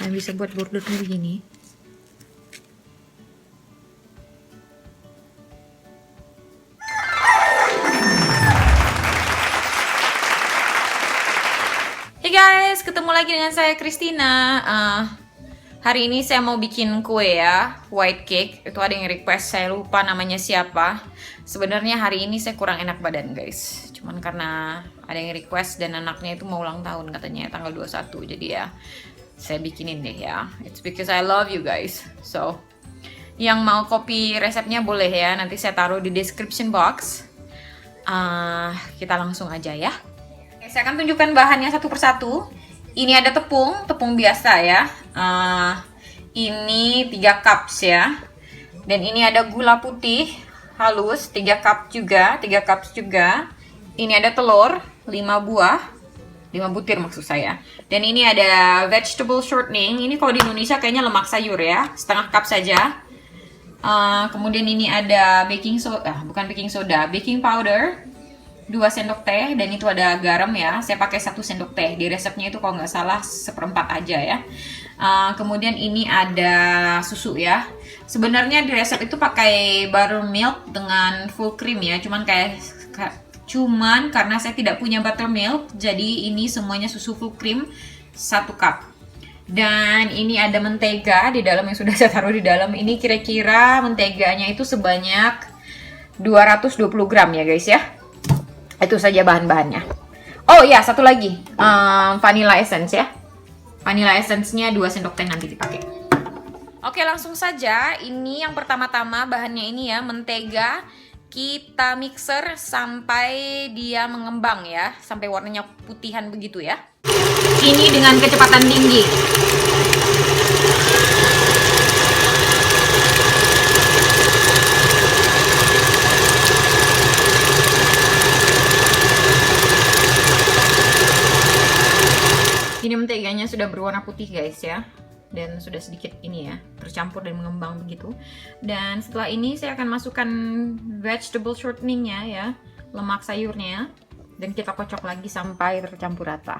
Dan bisa buat bordernya begini. Hey guys, ketemu lagi dengan saya Christina. Hari ini saya mau bikin kue ya, white cake. Itu ada yang request, saya lupa namanya siapa. Sebenarnya hari ini saya kurang enak badan guys. Cuman karena ada yang request dan anaknya itu mau ulang tahun katanya tanggal 21. Jadi ya saya bikinin deh ya. It's because I love you guys. So, yang mau copy resepnya boleh ya. Nanti saya taruh di description box. Kita langsung aja ya. Saya akan tunjukkan bahannya satu persatu. Ini ada tepung biasa ya. Ini 3 cups ya. Dan ini ada gula putih halus 3 cups juga. Ini ada telur 5 buah, 5 butir maksud saya. Dan ini ada vegetable shortening. Ini kalau di Indonesia kayaknya lemak sayur ya, setengah cup saja. Kemudian ini ada baking powder 2 sendok teh, dan itu ada garam ya. Saya pakai 1 sendok teh. Di resepnya itu kalau nggak salah 1/4 aja ya. Kemudian ini ada susu ya. Sebenarnya di resep itu pakai buttermilk dengan full cream ya. Cuman karena saya tidak punya buttermilk, jadi ini semuanya susu full cream 1 cup. Dan ini ada mentega di dalam yang sudah saya taruh di dalam. Ini kira-kira menteganya itu sebanyak 220 gram ya guys ya. Itu saja bahan-bahannya. Oh ya, satu lagi, vanilla essence ya. Vanilla essence-nya 2 sendok teh nanti dipakai. Oke, langsung saja. Ini yang pertama-tama bahannya ini ya, mentega. Kita mixer sampai dia mengembang ya, sampai warnanya putihan begitu ya. Ini dengan kecepatan tinggi. Ini menteganya sudah berwarna putih guys ya, dan sudah sedikit ini ya tercampur dan mengembang begitu. Dan setelah ini saya akan masukkan vegetable shorteningnya ya, lemak sayurnya, dan kita kocok lagi sampai tercampur rata.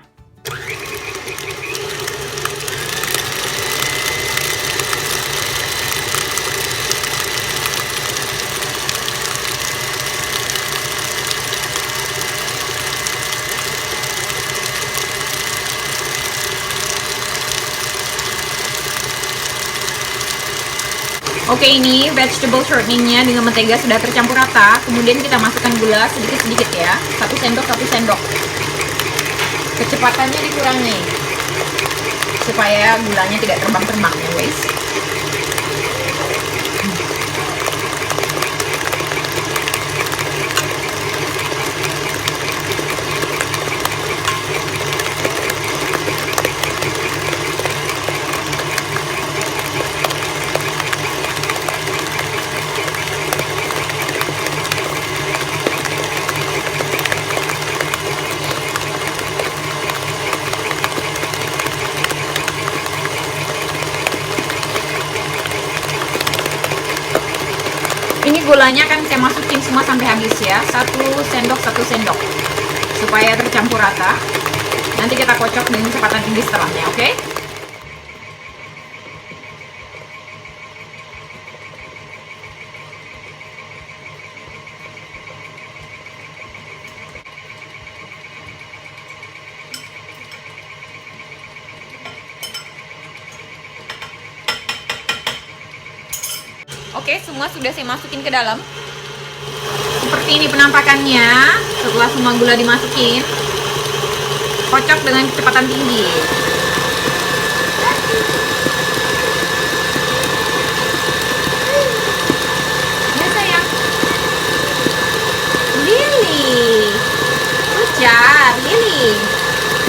Oke, ini vegetable shorteningnya dengan mentega sudah tercampur rata. Kemudian kita masukkan gula sedikit-sedikit ya, 1 sendok. Kecepatannya dikurangi supaya gulanya tidak terbang-terbang ya guys. Ini gulanya akan saya masukin semua sampai habis ya, 1 sendok supaya tercampur rata. Nanti kita kocok dengan kecepatan tinggi setelahnya, oke? Oke, semua sudah saya masukin ke dalam. Seperti ini penampakannya setelah semua gula dimasukin. Kocok dengan kecepatan tinggi. Ya sayang. Lily. Good job, Lily.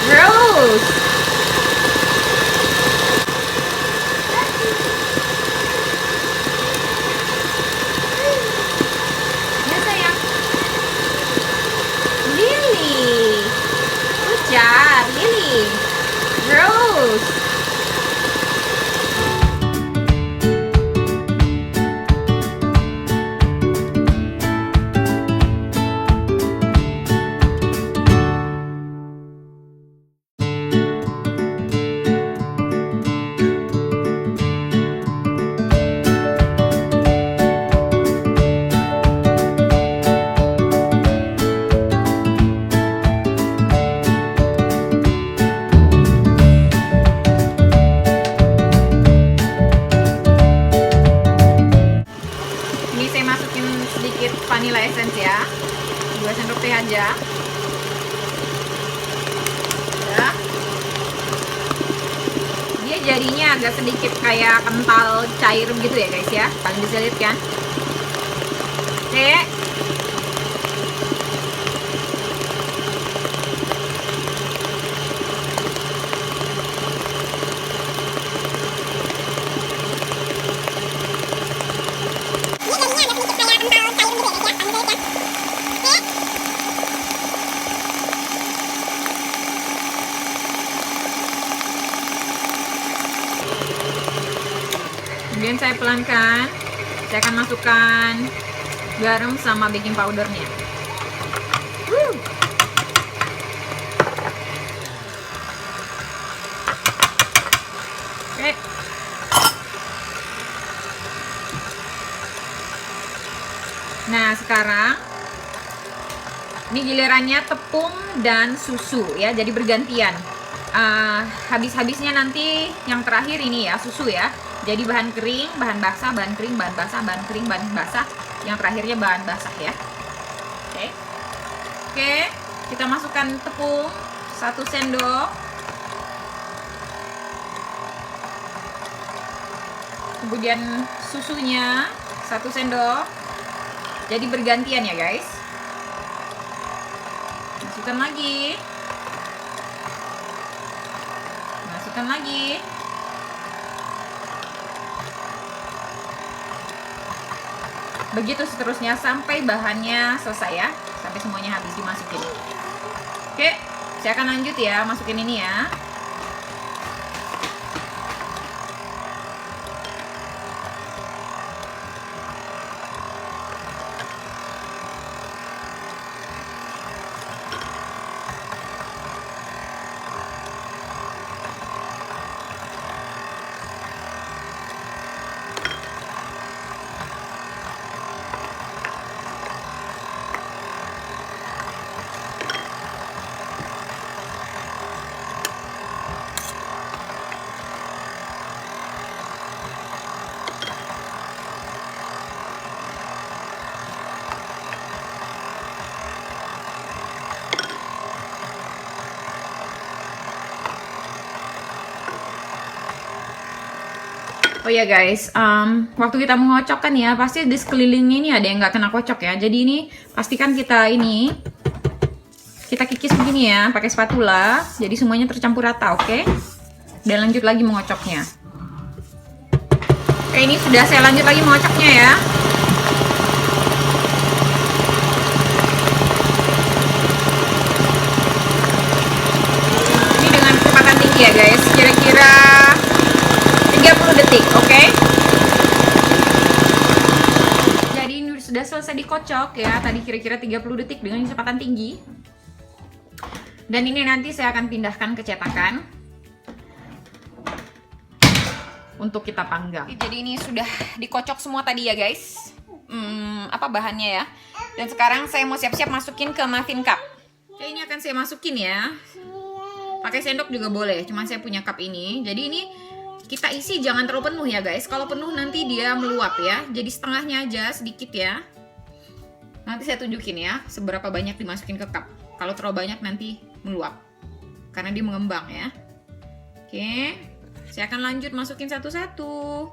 Rose. job, Lily. Rose. jadinya agak sedikit kayak kental cair gitu ya guys ya. Kalian bisa lihat kan? Oke. Kemudian saya pelankan, saya akan masukkan garam sama baking powdernya. Oke. Nah sekarang ini gilirannya tepung dan susu ya, jadi bergantian. Habis-habisnya nanti yang terakhir ini ya susu ya. Jadi bahan kering, bahan basah, bahan kering, bahan basah, bahan kering, bahan basah. Yang terakhirnya bahan basah ya. Oke. Oke, kita masukkan tepung 1 sendok. Kemudian susunya 1 sendok. Jadi bergantian ya guys. Masukkan lagi. Masukkan lagi. Begitu seterusnya sampai bahannya selesai ya, sampai semuanya habis dimasukin. Oke, saya akan lanjut ya, masukin ini ya. Oh ya guys, waktu kita mengocok kan ya, pasti di sekelilingnya ini ada yang nggak kena kocok ya. Jadi ini pastikan kita kikis begini ya, pakai spatula. Jadi semuanya tercampur rata, oke? Dan lanjut lagi mengocoknya. Oke, ini sudah saya lanjut lagi mengocoknya ya. Ini dengan kecepatan tinggi ya guys, kira-kira 30 detik, oke? Jadi ini sudah selesai dikocok ya, tadi kira-kira 30 detik dengan kecepatan tinggi. Dan ini nanti saya akan pindahkan ke cetakan untuk kita panggang. Jadi ini sudah dikocok semua tadi ya guys, bahannya ya. Dan sekarang saya mau siap-siap masukin ke muffin cup. Oke, ini akan saya masukin ya. Pakai sendok juga boleh, cuman saya punya cup ini. Jadi ini kita isi jangan terlalu penuh ya guys. Kalau penuh nanti dia meluap ya. Jadi setengahnya aja, sedikit ya. Nanti saya tunjukin ya seberapa banyak dimasukin ke cup. Kalau terlalu banyak nanti meluap karena dia mengembang ya. Oke, saya akan lanjut masukin satu-satu.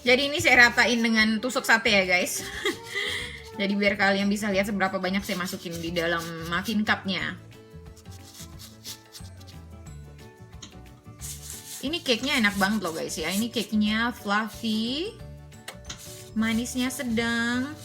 Jadi ini saya ratain dengan tusuk sate ya guys. Jadi biar kalian bisa lihat seberapa banyak saya masukin di dalam muffin cupnya. Ini cake-nya enak banget loh guys ya. Ini cake-nya fluffy, manisnya sedang.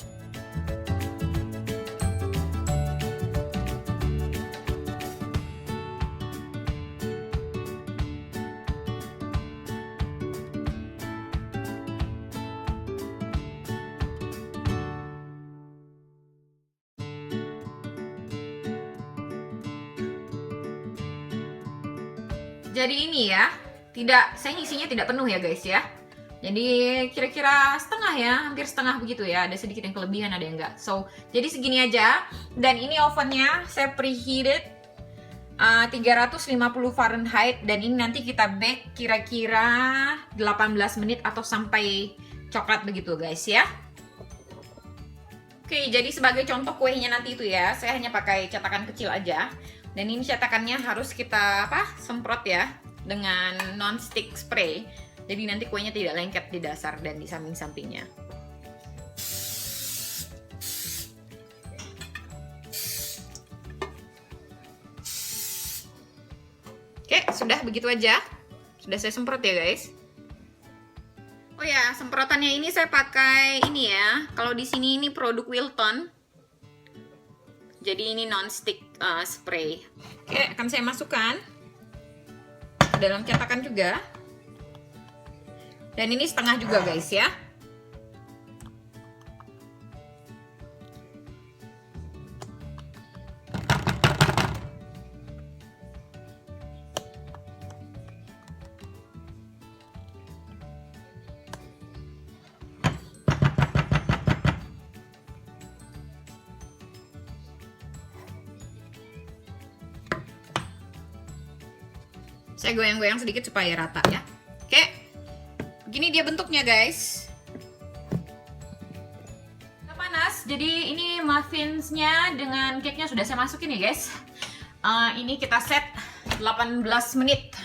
Jadi ini ya, saya ngisinya tidak penuh ya guys ya. Jadi kira-kira setengah ya, hampir setengah begitu ya. Ada sedikit yang kelebihan, ada yang enggak. So, jadi segini aja. Dan ini ovennya saya preheated 350 Fahrenheit. Dan ini nanti kita bake kira-kira 18 menit atau sampai coklat begitu guys ya. Oke, jadi sebagai contoh kuenya nanti itu ya, saya hanya pakai cetakan kecil aja. Dan ini cetakannya harus kita semprot ya dengan non-stick spray. Jadi nanti kuenya tidak lengket di dasar dan di samping-sampingnya. Oke, sudah begitu aja. Sudah saya semprot ya guys. Oh ya, semprotannya ini saya pakai ini ya. Kalau di sini ini produk Wilton. Jadi ini non-stick spray. Oke, akan saya masukkan dalam cetakan juga. Dan ini setengah juga guys ya. Saya goyang-goyang sedikit supaya rata ya. Oke, begini dia bentuknya guys. Udah panas, jadi ini muffinsnya dengan cake-nya sudah saya masukin ya guys. Ini kita set 18 menit.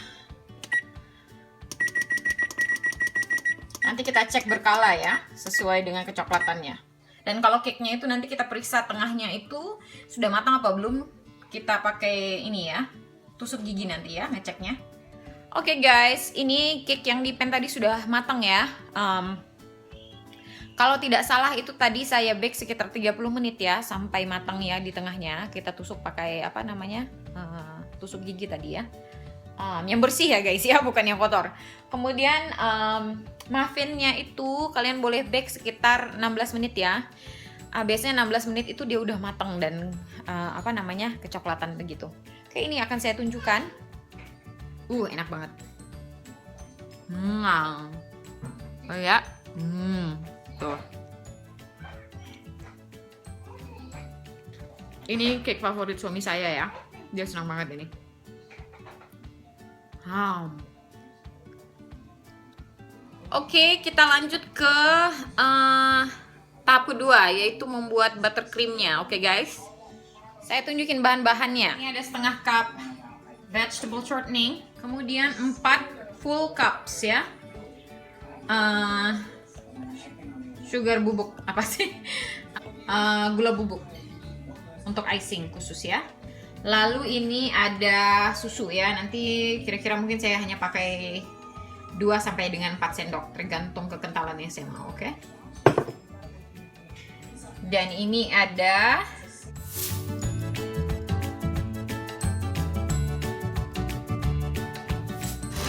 Nanti kita cek berkala ya, sesuai dengan kecoklatannya. Dan kalau cake-nya itu nanti kita periksa tengahnya itu sudah matang apa belum. Kita pakai ini ya, tusuk gigi nanti ya ngeceknya. Oke guys, ini cake yang di pan tadi sudah matang ya. Kalau tidak salah itu tadi saya bake sekitar 30 menit ya sampai matang ya di tengahnya. Kita tusuk pakai tusuk gigi tadi ya. Yang bersih ya guys ya, bukan yang kotor. Kemudian muffinnya itu kalian boleh bake sekitar 16 menit ya. Biasanya 16 menit itu dia udah matang dan kecoklatan begitu. Oke, ini akan saya tunjukkan. Enak banget. Oh ya. Tuh. Ini cake favorit suami saya ya. Dia senang banget ini. Oke, kita lanjut ke tahap kedua, yaitu membuat buttercreamnya. Oke guys, saya tunjukin bahan-bahannya. Ini ada setengah cup vegetable shortening, kemudian 4 full cups ya sugar bubuk, gula bubuk untuk icing khusus ya. Lalu ini ada susu ya, nanti kira-kira mungkin saya hanya pakai 2 sampai dengan 4 sendok tergantung kekentalan yang saya mau. Oke. Dan ini ada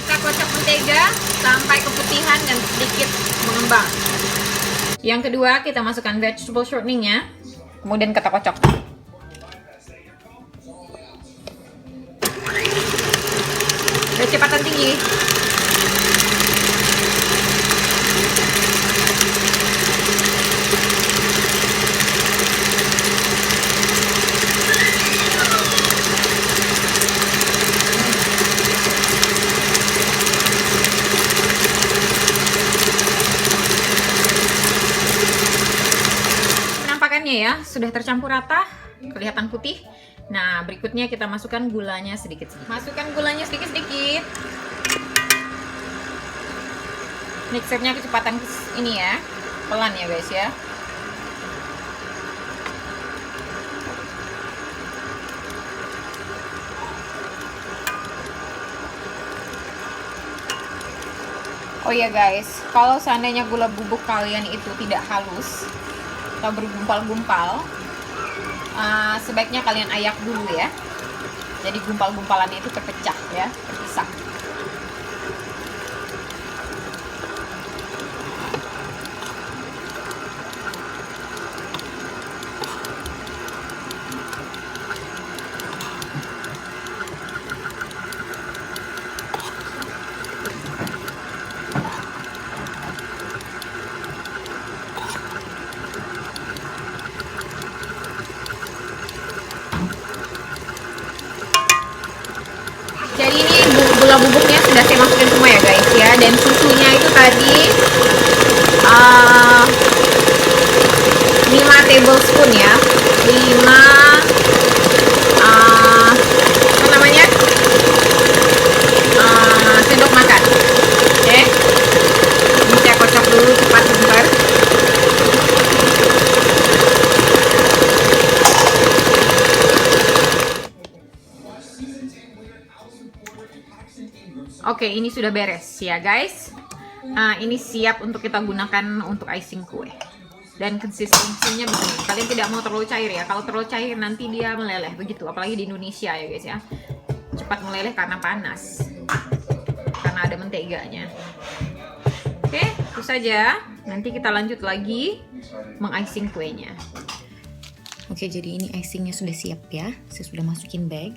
kita kocok mentega sampai keputihan dan sedikit mengembang. Yang kedua kita masukkan vegetable shorteningnya, kemudian kita kocok. Kecepatan tinggi. Penampakannya ya, sudah tercampur rata, kelihatan putih. Nah, berikutnya kita masukkan gulanya sedikit-sedikit. Masukkan gulanya sedikit-sedikit. Mixernya kecepatan ini ya, pelan ya guys ya. Oh ya guys, kalau seandainya gula bubuk kalian itu tidak halus atau bergumpal-gumpal, sebaiknya kalian ayak dulu ya. Jadi gumpal-gumpalannya itu terpecah ya, terpisah. Jadi ini gula bubuknya sudah saya masukin semua ya guys ya, dan susunya itu tadi 5 tablespoon ya, 5 apa namanya, sendok makan. Oke, ini saya kocok dulu cepat sebentar. Oke, ini sudah beres ya guys. Ini siap untuk kita gunakan untuk icing kue. Dan konsistensinya begini. Kalian tidak mau terlalu cair ya. Kalau terlalu cair nanti dia meleleh begitu. Apalagi di Indonesia ya guys ya. Cepat meleleh karena panas. Karena ada menteganya. Oke, itu saja. Nanti kita lanjut lagi meng-icing kuenya. Oke, jadi ini icingnya sudah siap ya. Saya sudah masukin bag.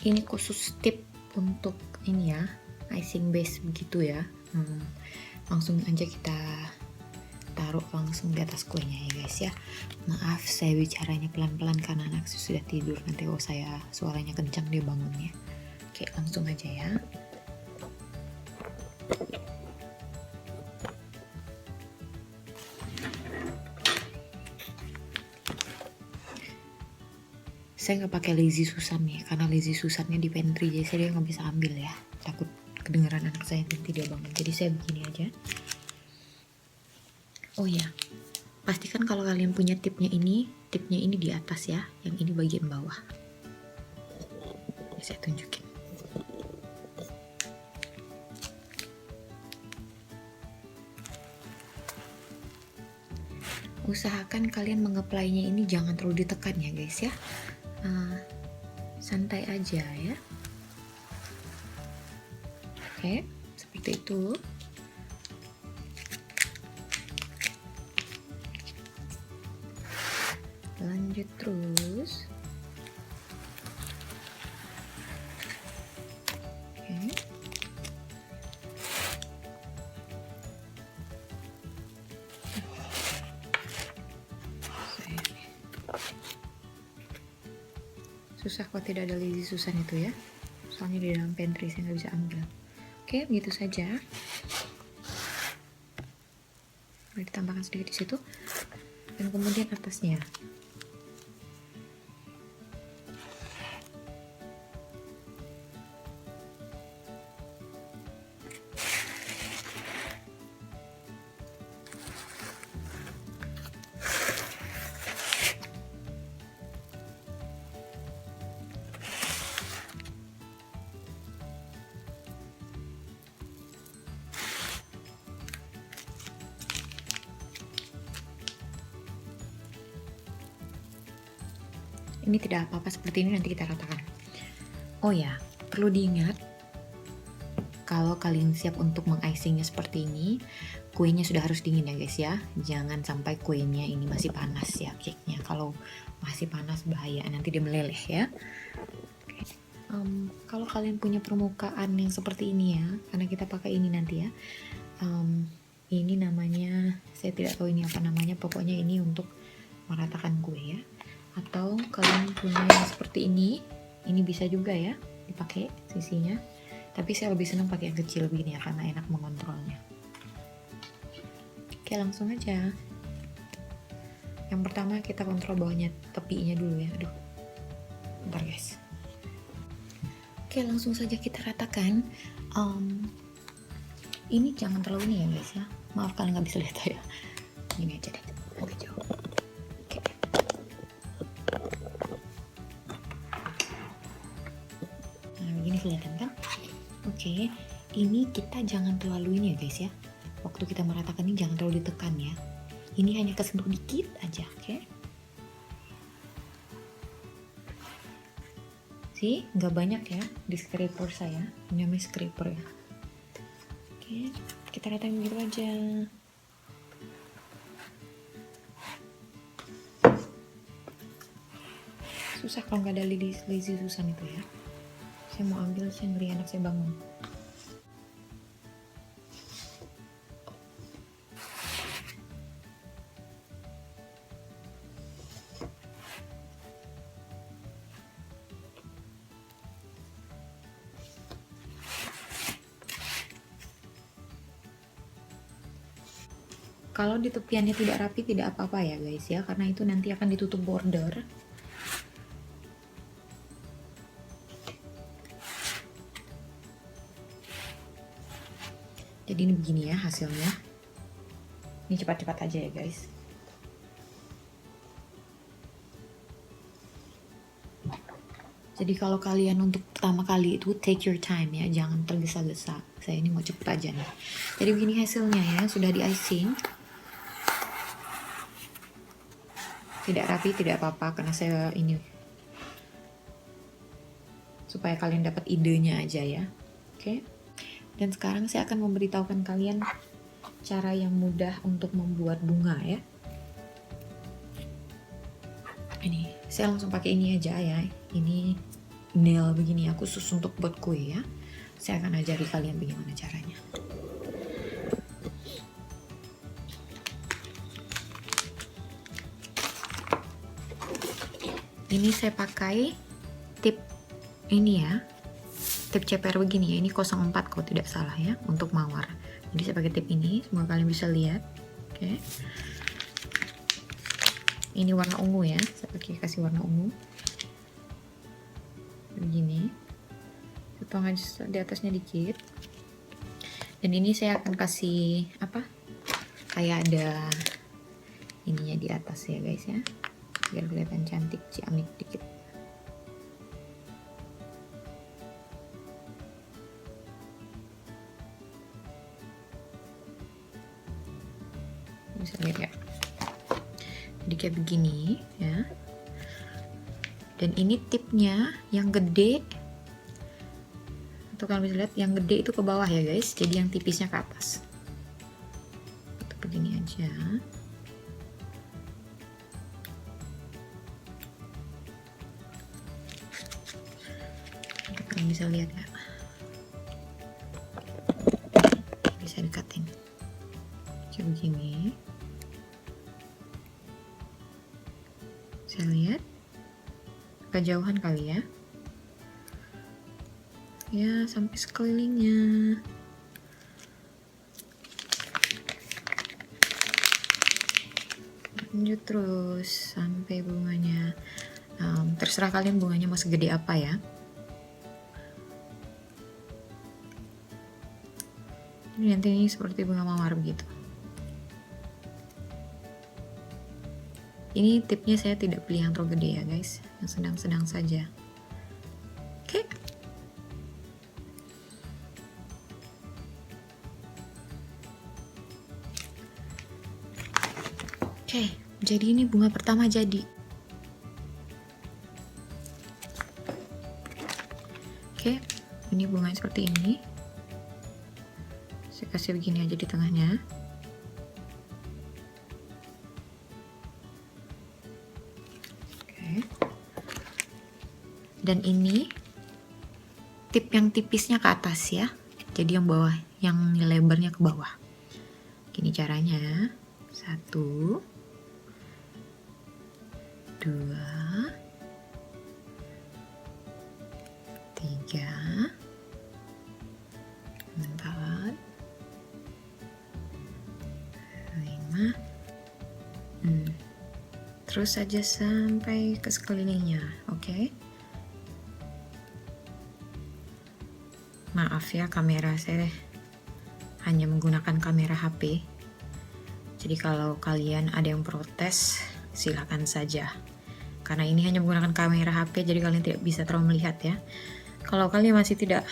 Ini khusus tip untuk ini ya, icing base begitu ya. Langsung aja kita taruh langsung di atas kuenya ya guys ya. Maaf saya bicaranya pelan-pelan karena anak sudah tidur, nanti kalau saya suaranya kencang dia bangun ya. Oke, langsung aja ya. Saya nggak pakai lazy Susan nih, karena lazy Susannya di pantry, jadi saya nggak bisa ambil ya, takut kedengeran anak saya nanti dia bangun. Jadi saya begini aja. Oh ya, pastikan kalau kalian punya tipnya ini di atas ya, yang ini bagian bawah. Saya tunjukin. Usahakan kalian mengapply-nya ini jangan terlalu ditekan ya guys ya. Santai aja ya. Oke, seperti itu. Lanjut terus. Oke. Susah kok tidak ada lazy Susan itu ya, soalnya di dalam pantry saya nggak bisa ambil. Oke, begitu saja. Boleh ditambahkan sedikit di situ, dan kemudian atasnya. Ini tidak apa-apa seperti ini, nanti kita ratakan. Oh ya, perlu diingat kalau kalian siap untuk meng-icingnya seperti ini, kuenya sudah harus dingin ya guys ya. Jangan sampai kuenya ini masih panas ya, cake-nya. Kalau masih panas bahaya, nanti dia meleleh ya. Kalau kalian punya permukaan yang seperti ini ya, karena kita pakai ini nanti ya. Ini namanya, saya tidak tahu ini apa namanya, pokoknya ini untuk meratakan kue ya. Atau kalian punya yang seperti ini bisa juga ya dipakai sisinya, tapi saya lebih senang pakai yang kecil begini ya karena enak mengontrolnya. Oke, langsung aja. Yang pertama kita kontrol bawahnya, tepinya dulu ya. Aduh, bentar guys. Oke, langsung saja kita ratakan. Ini jangan terlalu ini ya guys ya, maaf kalian nggak bisa lihat ya, ini aja deh. Oke, jauh. Ini kelihatan kan? Oke, ini kita jangan terlalu ini ya guys ya. Waktu kita meratakan ini jangan terlalu ditekan ya. Ini hanya kesentuh dikit aja, oke? Sih, nggak banyak ya di scraper saya. Ini namanya scraper ya. Oke, kita ratain gitu aja. Susah kalau nggak ada lazy Susan itu ya. Saya mau ambil, saya ngeri anak saya bangun. Kalau di tepiannya tidak rapi tidak apa-apa ya guys ya, karena itu nanti akan ditutup border. Jadi ini begini ya hasilnya. Ini cepat-cepat aja ya guys. Jadi kalau kalian untuk pertama kali itu take your time ya, jangan tergesa-gesa. Saya ini mau cepet aja nih. Jadi begini hasilnya ya, sudah di icing. Tidak rapi tidak apa-apa karena saya ini supaya kalian dapat idenya aja ya. Oke. Dan sekarang saya akan memberitahukan kalian cara yang mudah untuk membuat bunga ya. Ini saya langsung pakai ini aja ya. Ini nail begini ya, khusus untuk buat kue ya. Saya akan ajari kalian bagaimana caranya. Ini saya pakai tip ini ya, tip CPR begini ya, ini 04 kalau tidak salah ya, untuk mawar. Jadi saya pakai tip ini, semoga kalian bisa lihat. Oke. Ini warna ungu ya, saya pakai kasih warna ungu. Begini. Potong aja di atasnya dikit. Dan ini saya akan kasih apa? Kayak ada ininya di atas ya guys ya. Biar kelihatan cantik, ciamik dikit. Bisa lihat ya. Jadi kayak begini ya. Dan ini tipnya yang gede. Atau kalian bisa lihat yang gede itu ke bawah ya guys. Jadi yang tipisnya ke atas. Itu begini aja. Kalian bisa lihat ya, bisa dikatin kayak begini. Saya lihat kejauhan kali ya, ya sampai sekelilingnya. Lanjut terus sampai bunganya. Terserah kalian bunganya mau segede apa ya. Ini nanti ini seperti bunga mawar begitu. Ini tipnya saya tidak pilih yang terlalu gede ya guys, yang sedang-sedang saja. Oke. Oke, jadi ini bunga pertama jadi. Oke, ini bunganya seperti ini. Saya kasih begini aja di tengahnya. Oke. Dan ini tip yang tipisnya ke atas ya. Jadi yang bawah, yang lebarnya ke bawah. Gini caranya. 1 2 3 4 terus saja sampai ke sekelilingnya. Oke. Maaf ya, kamera saya hanya menggunakan kamera HP. Jadi kalau kalian ada yang protes, silakan saja. Karena ini hanya menggunakan kamera HP, jadi kalian tidak bisa terlalu melihat ya. Kalau kalian masih tidak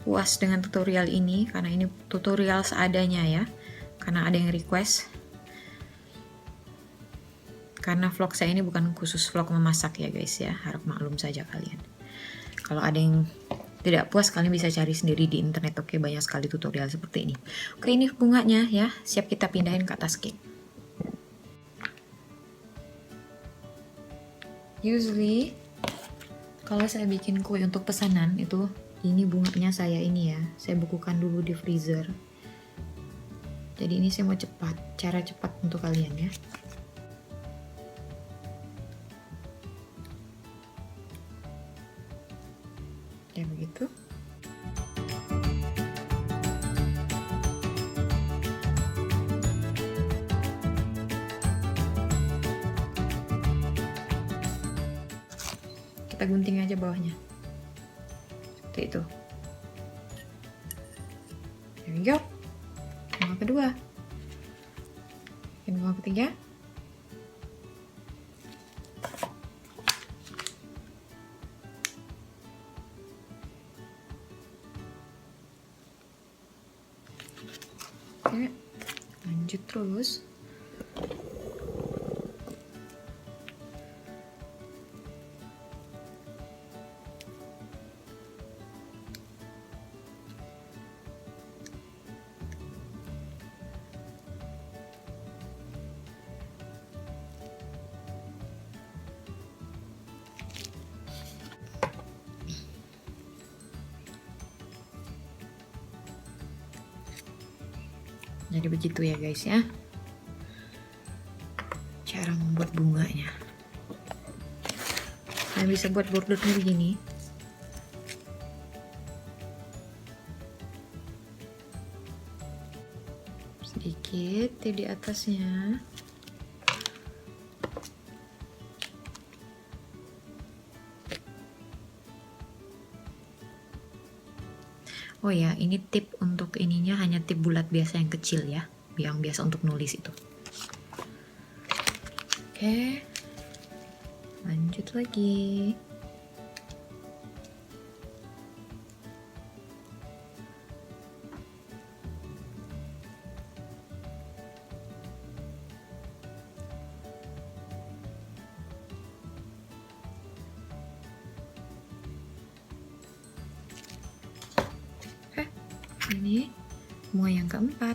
puas dengan tutorial ini, karena ini tutorial seadanya ya, karena ada yang request. Karena vlog saya ini bukan khusus vlog memasak ya guys ya, harap maklum saja kalian. Kalau ada yang tidak puas, kalian bisa cari sendiri di internet. Oke, banyak sekali tutorial seperti ini. Oke, ini bunganya ya, siap kita pindahin ke atas cake. Usually kalau saya bikin kue untuk pesanan itu, ini bunganya saya ini ya, saya bukukan dulu di freezer. Jadi ini saya mau cepat, cara cepat untuk kalian ya. Kayak begitu. Kita gunting aja bawahnya. Seperti itu. There we go. Bunga kedua. Dan bunga ketiga. Oke, lanjut terus. Jadi begitu ya guys ya, cara membuat bunganya. Kalian bisa buat bordernya begini. Sedikit di atasnya. Oh ya, ini tip untuk ininya hanya tip bulat biasa yang kecil ya, yang biasa untuk nulis itu. Oke, lanjut lagi. Ini bunga yang keempat.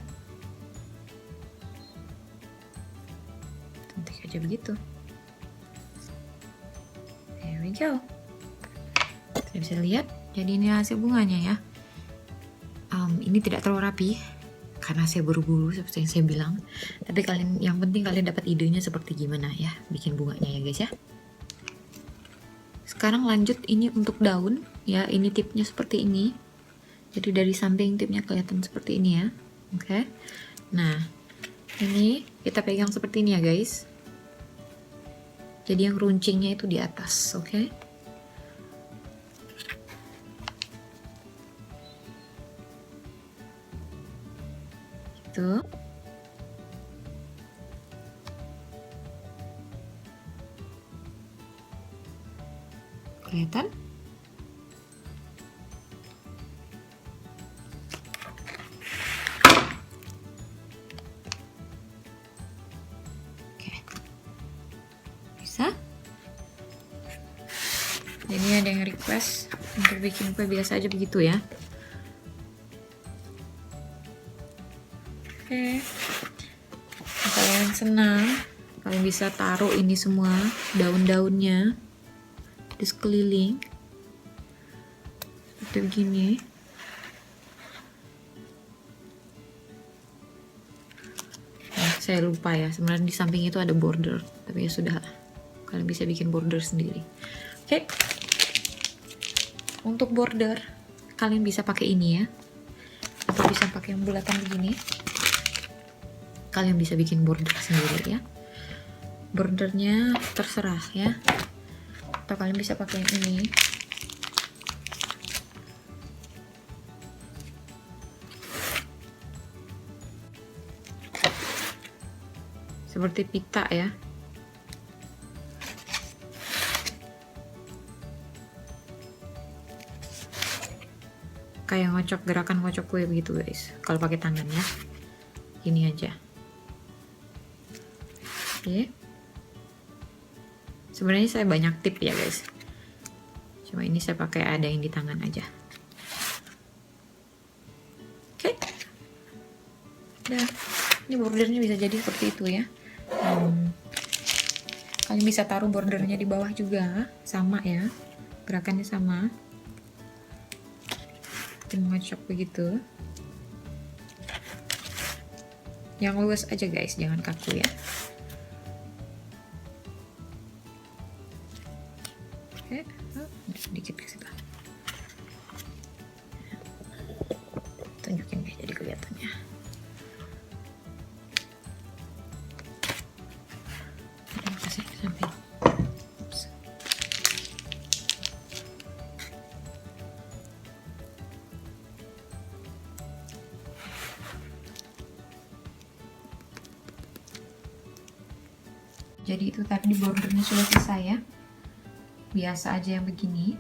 Cantik aja begitu. There we go. Kalian bisa lihat, jadi ini hasil bunganya ya. Ini tidak terlalu rapi karena saya buru-buru seperti yang saya bilang. Tapi kalian, yang penting kalian dapat idenya seperti gimana ya bikin bunganya ya guys ya. Sekarang lanjut ini untuk daun ya. Ini tipnya seperti ini. Jadi dari samping tipnya kelihatan seperti ini ya. Oke. Nah, ini kita pegang seperti ini ya guys. Jadi yang runcingnya itu di atas, oke? Gitu. Kelihatan? Ini ada yang request untuk bikin kue biasa aja begitu ya. Oke. Nah, kalian senang, kalian bisa taruh ini semua daun-daunnya di sekeliling seperti begini. Nah, saya lupa ya, sebenarnya di samping itu ada border, tapi ya sudah, kalian bisa bikin border sendiri. Oke. Untuk border kalian bisa pakai ini ya, atau bisa pakai yang bulatan begini. Kalian bisa bikin border sendiri ya. Bordernya terserah ya, atau kalian bisa pakai yang ini. Seperti pita ya. kayak ngocok, gerakan ngocok kue begitu guys. Kalau pakai tangan ya, ini aja. Oke. Sebenarnya saya banyak tip ya guys. Cuma ini saya pakai ada yang di tangan aja. Oke. Nah, ini bordernya bisa jadi seperti itu ya. Kalian bisa taruh bordernya di bawah juga, sama ya. Gerakannya sama. Ngocok begitu. Yang luas aja guys, jangan kaku ya. Oke, sedikit ke situ. Tunjukin deh jadi kelihatannya. Kasih ke samping. Jadi itu tadi bordernya sudah selesai ya. Biasa aja yang begini.